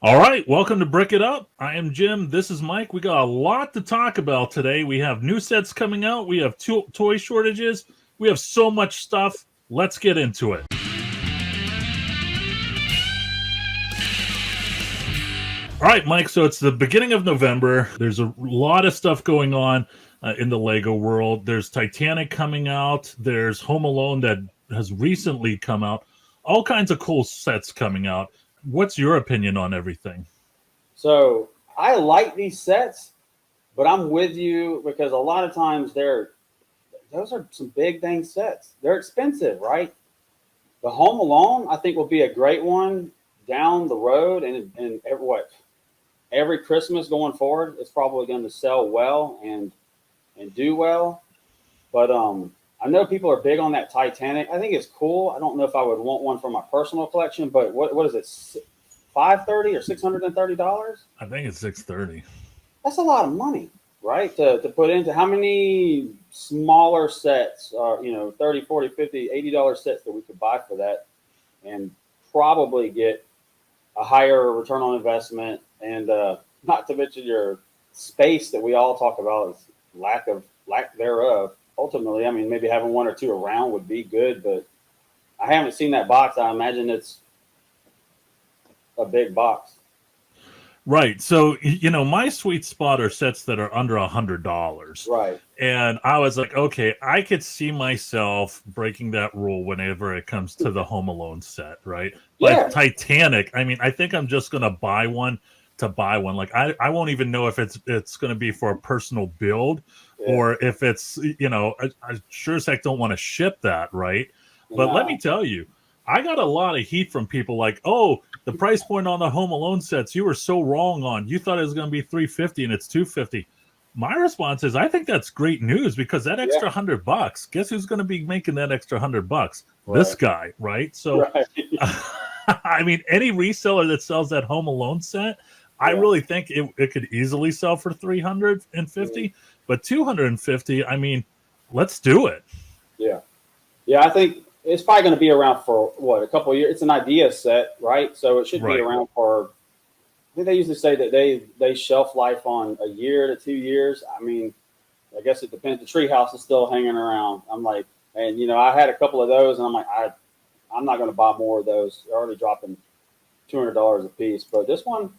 All right, welcome to Brick It Up. I am Jim. This is Mike. We got a lot to talk about today. We have new sets coming out. We have toy shortages. We have so much stuff. Let's get into it. All right, Mike. So it's the beginning of November. There's a lot of stuff going on in the Lego world. There's Titanic coming out. There's Home Alone that has recently come out. All kinds of cool sets coming out. What's your opinion on everything? So I like these sets, but I'm with you because a lot of times those are some big dang sets. They're expensive, right? The Home Alone I think will be a great one down the road, and every Christmas going forward, it's probably going to sell well and do well. But I know people are big on that Titanic. I think it's cool. I don't know if I would want one for my personal collection, but what is it? $530 or $630? I think it's 630. That's a lot of money, right? To put into how many smaller sets are, 30, 40, 50, $80 sets that we could buy for that and probably get a higher return on investment, and not to mention your space that we all talk about is lack thereof. Ultimately, I mean, maybe having one or two around would be good, but I haven't seen that box. I imagine it's a big box. Right. So, my sweet spot are sets that are under $100. Right. And I was like, okay, I could see myself breaking that rule whenever it comes to the Home Alone set, right? But Yeah. Titanic, I mean, I think I'm just going to buy one to buy one. Like, I won't even know if it's going to be for a personal build or if it's, I sure as heck don't want to ship that, right? But let me tell you, I got a lot of heat from people like, oh, the price point on the Home Alone sets you were so wrong on. You thought it was going to be $350 and it's $250. My response is, I think that's great news because that extra $100, guess who's going to be making that extra $100? Right. This guy, right? So, right. I mean, any reseller that sells that Home Alone set, I really think it could easily sell for $350, but $250. I mean, let's do it. Yeah. I think it's probably going to be around for a couple of years. It's an idea set, right? So it should be around for. I think they usually say that they shelf life on a year to 2 years. I mean, I guess it depends. The treehouse is still hanging around. I'm like, and I had a couple of those, and I'm like, I'm not going to buy more of those. They're already dropping $200 a piece. But this one,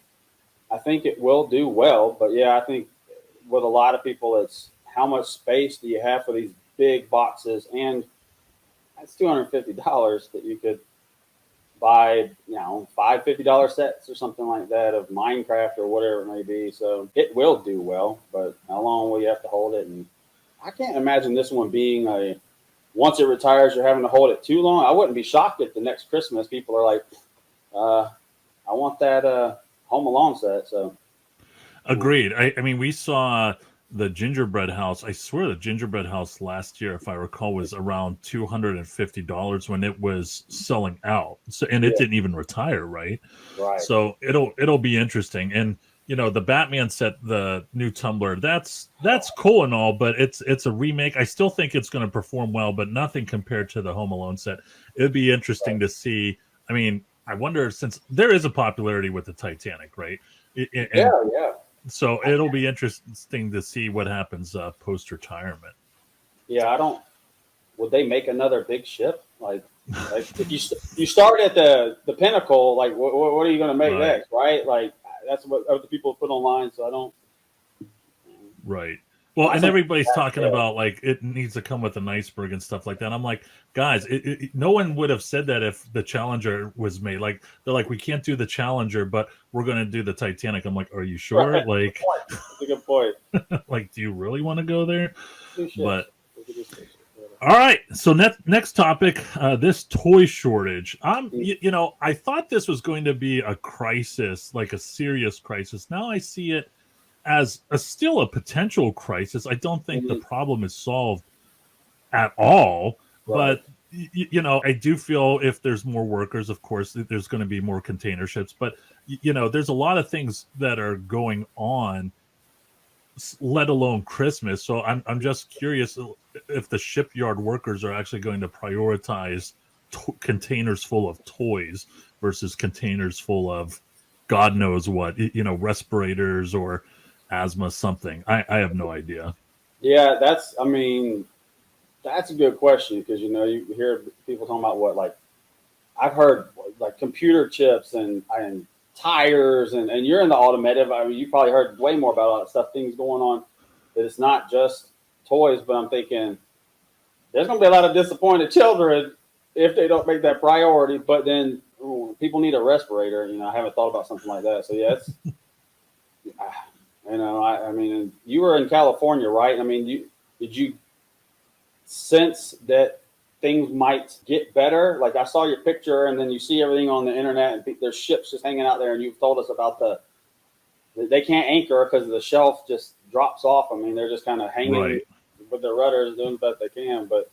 I think it will do well. But yeah, I think with a lot of people, it's how much space do you have for these big boxes, and that's $250 that you could buy, five $50 sets or something like that of Minecraft or whatever it may be. So it will do well, but how long will you have to hold it? And I can't imagine this one being once it retires, you're having to hold it too long. I wouldn't be shocked if the next Christmas people are like, I want that Home Alone set. So agreed. I mean, we saw the gingerbread house. I swear the gingerbread house last year, if I recall, was around $250 when it was selling out. So, and it didn't even retire, right? Right. So it'll be interesting. And the Batman set, the new Tumbler, that's cool and all, but it's a remake. I still think it's going to perform well, but nothing compared to the Home Alone set. It'd be interesting to see. I mean, I wonder, since there is a popularity with the Titanic, right? Yeah. So it'll be interesting to see what happens post-retirement. Yeah, would they make another big ship? Like if you start at the pinnacle, like what are you going to make next, right? Like that's what other people put online, so I don't. Right. Well, and everybody's talking about like it needs to come with an iceberg and stuff like that. I'm like, guys, no one would have said that if the Challenger was made. Like they're like, we can't do the Challenger, but we're going to do the Titanic. I'm like, are you sure? Right. Like, that's a good point. Like, do you really want to go there? But all right. So next topic, this toy shortage. I thought this was going to be a crisis, like a serious crisis. Now I see it as still a potential crisis. I don't think the problem is solved at all, but I do feel if there's more workers, of course, there's going to be more container ships. But there's a lot of things that are going on, let alone Christmas. So I'm just curious if the shipyard workers are actually going to prioritize containers full of toys versus containers full of God knows what, respirators or asthma, something. I have no idea. Yeah, I mean, that's a good question because you hear people talking about what like I've heard like computer chips and tires and you're in the automotive. I mean, you probably heard way more about all that stuff, things going on. That it's not just toys, but I'm thinking there's going to be a lot of disappointed children if they don't make that priority. But then people need a respirator. I haven't thought about something like that. So yeah, it's I mean, you were in California, right? I mean, did you sense that things might get better? Like I saw your picture, and then you see everything on the internet, and there's ships just hanging out there, and you've told us about they can't anchor because the shelf just drops off. I mean, they're just kind of hanging with their rudders, doing the best they can. But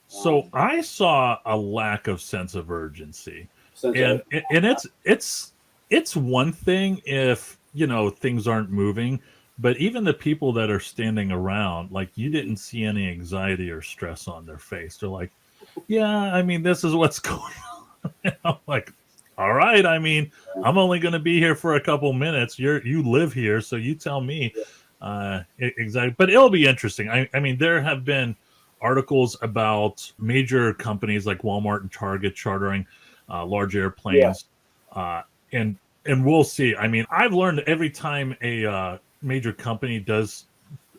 so I saw a lack of sense of urgency, and it's one thing if things aren't moving. But even the people that are standing around, like you didn't see any anxiety or stress on their face. They're like, yeah, I mean, this is what's going on. And I'm like, all right. I mean, I'm only going to be here for a couple minutes. You live here, so you tell me exactly. But it'll be interesting. I mean, there have been articles about major companies like Walmart and Target chartering large airplanes, and we'll see. I mean, I've learned every time a major company does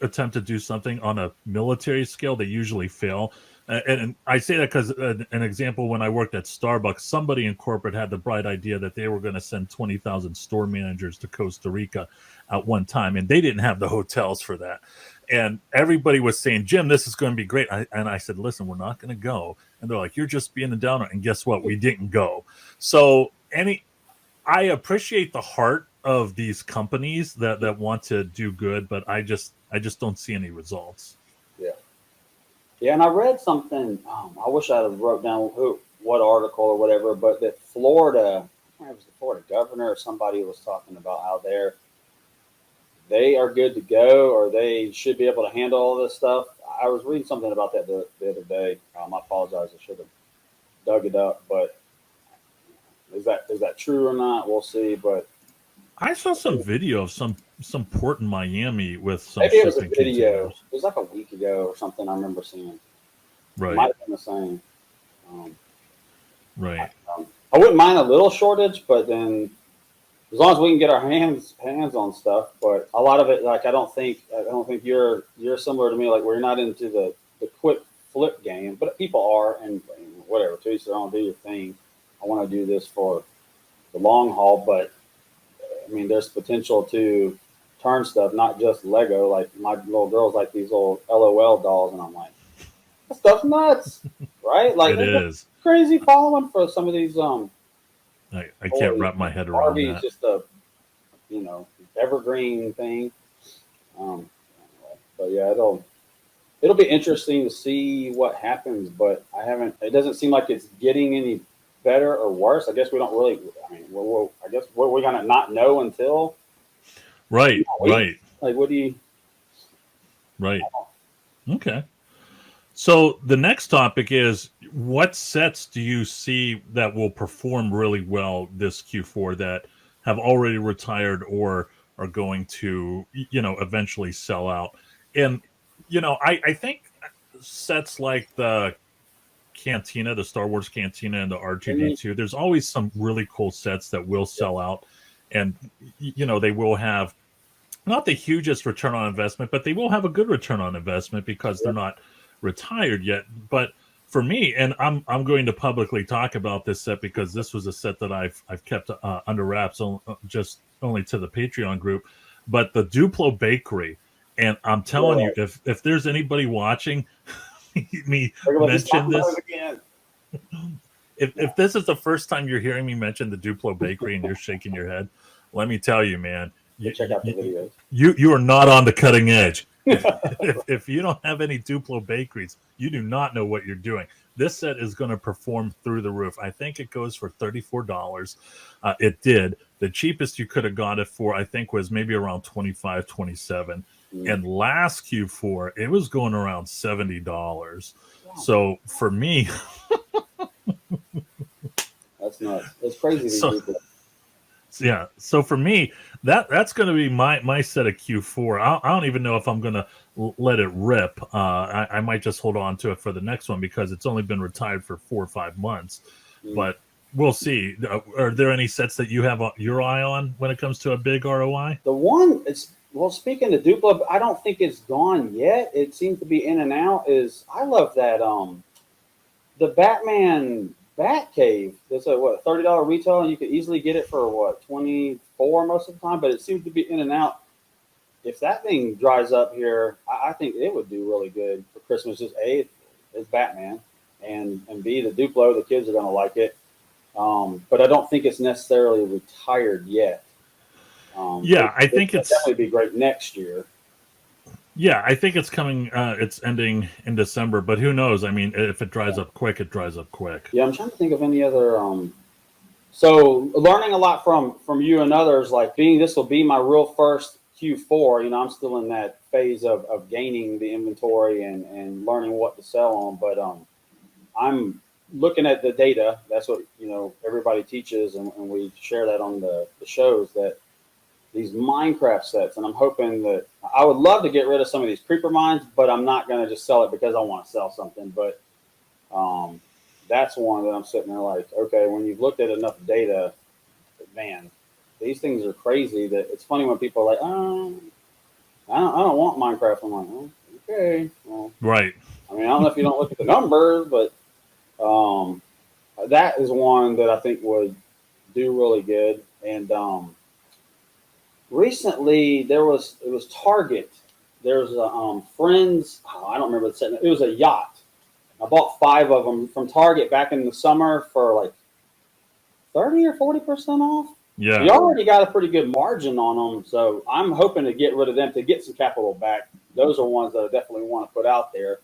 attempt to do something on a military scale, they usually fail. And I say that because an example, when I worked at Starbucks, somebody in corporate had the bright idea that they were going to send 20,000 store managers to Costa Rica at one time, and they didn't have the hotels for that. And everybody was saying, Jim, this is going to be great. And I said, listen, we're not going to go. And they're like, you're just being a downer. And guess what? We didn't go. So I appreciate the heart of these companies that want to do good, but I just don't see any results. Yeah, and I read something. I wish I had wrote down what article or whatever, but that Florida, I don't know if it was the Florida governor or somebody was talking about how they are good to go, or they should be able to handle all this stuff. I was reading something about that the other day. I apologize, I should have dug it up, but is that true or not? We'll see. But I saw some video of some port in Miami with some maybe it was a shipping video. containers. It was like a week ago or something. I remember seeing. Right. It might have been the same. Right. I wouldn't mind a little shortage, but then as long as we can get our hands on stuff. But a lot of it, like I don't think you're similar to me. Like we're not into the quick flip game, but people are, and whatever. To each their own. Do your thing. I want to do this for the long haul, but I mean, there's potential to turn stuff, not just Lego. Like my little girls like these little LOL dolls, and I'm like, that stuff's nuts, right? Like it is crazy following for some of these. I can't wrap my head around Barbie's that. Just a evergreen thing. But yeah, it'll be interesting to see what happens. But it doesn't seem like it's getting any better or worse. I guess we don't really. I mean, I guess we're gonna not know until. Right. Like, what do you? Right. Okay. So the next topic is, what sets do you see that will perform really well this Q4 that have already retired or are going to, eventually sell out? And, I think sets like the Cantina, the Star Wars Cantina and the R2D2, there's always some really cool sets that will sell out. And, they will have not the hugest return on investment, but they will have a good return on investment because they're not retired yet. But for me, and I'm going to publicly talk about this set because this was a set that I've kept under wraps just only to the Patreon group, but the Duplo Bakery. And I'm telling you, if there's anybody watching me mention this, if this is the first time you're hearing me mention the Duplo Bakery and you're shaking your head, let me tell you, man, check out the videos. You are not on the cutting edge. If you don't have any Duplo bakeries, you do not know what you're doing. This set is going to perform through the roof. I think it goes for $34. It did. The cheapest you could have got it for, I think, was maybe around $25, $27. And last Q4, it was going around $70. Wow. So for me, that's nuts. It's crazy. Yeah. So for me, that's going to be my set of Q4. I don't even know if I'm going to let it rip. I might just hold on to it for the next one because it's only been retired for 4 or 5 months. But we'll see. Are there any sets that you have your eye on when it comes to a big ROI? The one is, well, speaking of Duplo, I don't think it's gone yet. It seems to be in and out. I love that the Batman Batcave. That's a what, $30 retail, and you could easily get it for what, 24 most of the time. But it seems to be in and out. If that thing dries up here, I think it would do really good for Christmas. Just A, it's Batman, and B, the Duplo, the kids are going to like it. But I don't think it's necessarily retired yet. I think it's definitely be great next year. Yeah, I think it's coming. It's ending in December, but who knows? I mean, if it dries up quick, it dries up quick. Yeah, I'm trying to think of any other. So learning a lot from you and others, like this will be my real first Q4. I'm still in that phase of gaining the inventory and learning what to sell on. But I'm looking at the data. That's what everybody teaches, and we share that on the shows, that these Minecraft sets, and I'm hoping that I would love to get rid of some of these creeper mines, but I'm not going to just sell it because I want to sell something. But that's one that I'm sitting there like, okay, when you've looked at enough data, man, these things are crazy. That it's funny when people are like, oh, I don't want Minecraft. I'm like, oh, okay, well, right. I mean, I don't know if you don't look at the numbers, but that is one that I think would do really good. And recently it was Target. There's a Friends. Oh, I don't remember the set. It was a yacht. I bought 5 of them from Target back in the summer for like 30 or 40% off. Yeah, you already got a pretty good margin on them, so I'm hoping to get rid of them to get some capital back. Those are ones that I definitely want to put out there,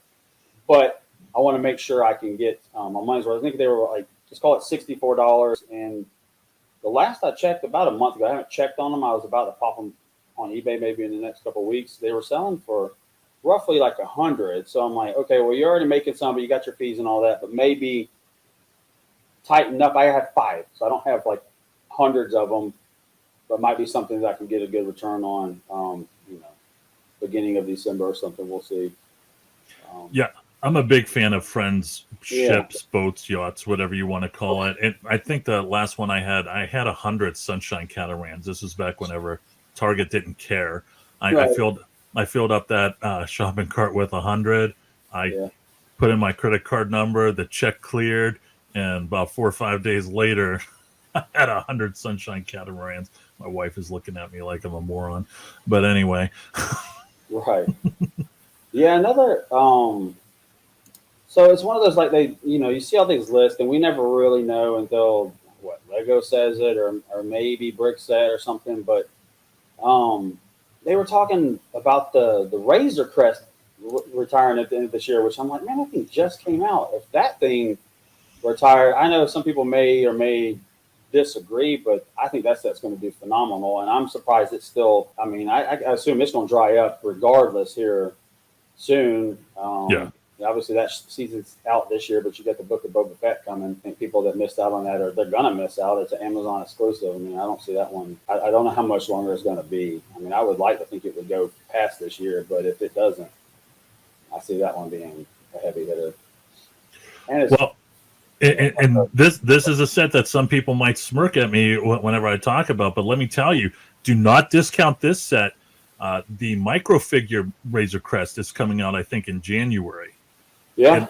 but I want to make sure I can get my money's worth. I think they were like, just call it $64, and the last I checked, about a month ago, I haven't checked on them. I was about to pop them on eBay maybe in the next couple of weeks. They were selling for roughly like 100. So I'm like, okay, well, you're already making some, but you got your fees and all that, but maybe tighten up. I have 5, so I don't have like hundreds of them, but might be something that I can get a good return on, beginning of December or something. We'll see. Yeah. I'm a big fan of Friends ships, boats, yachts, whatever you want to call it. And I think the last one I had 100 Sunshine Catamarans. This was back whenever Target didn't care. I filled up that shopping cart with 100. I put in my credit card number. The check cleared, and about 4 or 5 days later, I had 100 Sunshine Catamarans. My wife is looking at me like I'm a moron, but anyway. Right. Yeah. Another. So it's one of those, like, you see all these lists, and we never really know until Lego says it, or maybe Brick said or something. But they were talking about the Razor Crest retiring at the end of this year, which I'm like, man, that thing just came out. If that thing retired, I know some people may disagree, but I think that's going to do phenomenal. And I'm surprised it's still. I mean, I assume it's going to dry up regardless here soon. Obviously, that season's out this year, but you got the Book of Boba Fett coming. I think people that missed out on that, or they're going to miss out. It's an Amazon exclusive. I mean, I don't see that one. I don't know how much longer it's going to be. I mean, I would like to think it would go past this year, but if it doesn't, I see that one being a heavy hitter. And this is a set that some people might smirk at me whenever I talk about, but let me tell you, do not discount this set. The microfigure Razor Crest is coming out, I think, in January. Yeah.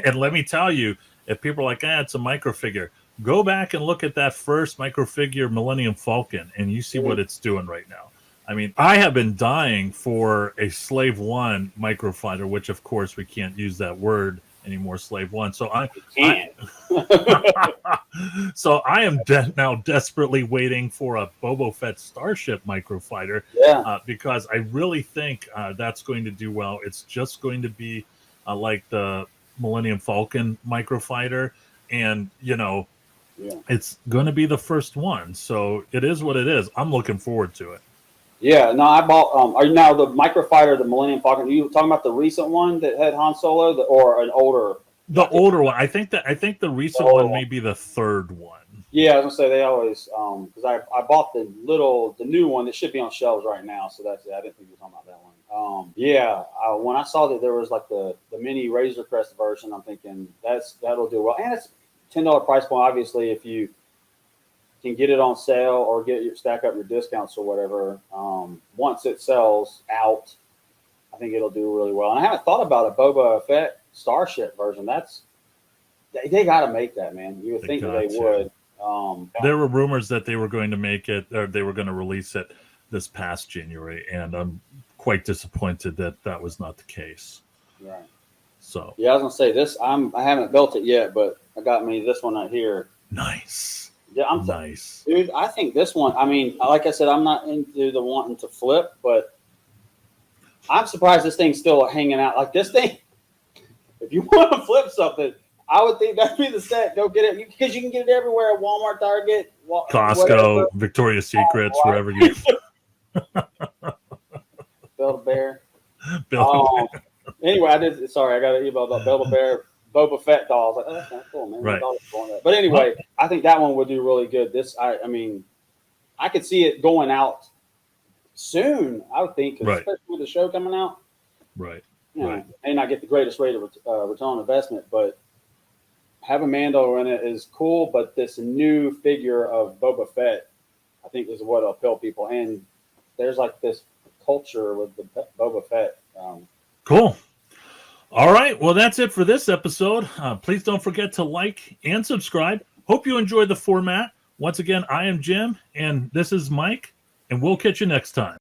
And let me tell you, if people are like, it's a microfigure, go back and look at that first microfigure Millennium Falcon, and you see what it's doing right now. I mean, I have been dying for a Slave One microfighter, which, of course, we can't use that word anymore, Slave One. So I am now desperately waiting for a Boba Fett Starship microfighter, because I really think that's going to do well. It's just going to be like the Millennium Falcon microfighter, and it's going to be the first one. So it is what it is. I'm looking forward to it. Yeah, no, I bought. Are you now the microfighter, the Millennium Falcon? Are you talking about the recent one that had Han Solo, or an older? The older one. I think the recent one may be the third one. Yeah, I was gonna say they always because I bought the new one that should be on shelves right now. So that's it. I didn't think you were talking about that one. When I saw that there was like the mini Razor Crest version, I'm thinking that'll do well, and it's $10 price point. Obviously, if you can get it on sale or stack up your discounts or whatever, once it sells out, I think it'll do really well. And I haven't thought about a Boba Fett Starship version. They got to make that, man. You would think that they would. There were rumors that they were going to make it, or they were going to release it this past January, and I'm quite disappointed that that was not the case. Right. So yeah, I was gonna say this. I haven't built it yet, but I got me this one right here. Nice. Yeah, nice, dude. I think this one. I mean, like I said, I'm not into the wanting to flip, but I'm surprised this thing's still hanging out. Like this thing, if you want to flip something, I would think that'd be the set. Go get it because you can get it everywhere at Walmart, Target, Costco, whatever. Victoria's Secrets, wherever you. Build-A-Bear. Anyway, I got an email about Build-A-Bear Boba Fett dolls. Like, oh, that's kind of cool, man. Right. But anyway, I think that one would do really good. I mean, I could see it going out soon. I would think, especially with the show coming out. Right. You know, may not get the greatest rate of return on investment, but having Mando in it is cool. But this new figure of Boba Fett, I think, is what will appeal people. And there's like this culture with the Boba Fett. Cool. All right. Well, that's it for this episode. Please don't forget to like and subscribe. Hope you enjoyed the format. Once again, I am Jim, and this is Mike, and we'll catch you next time.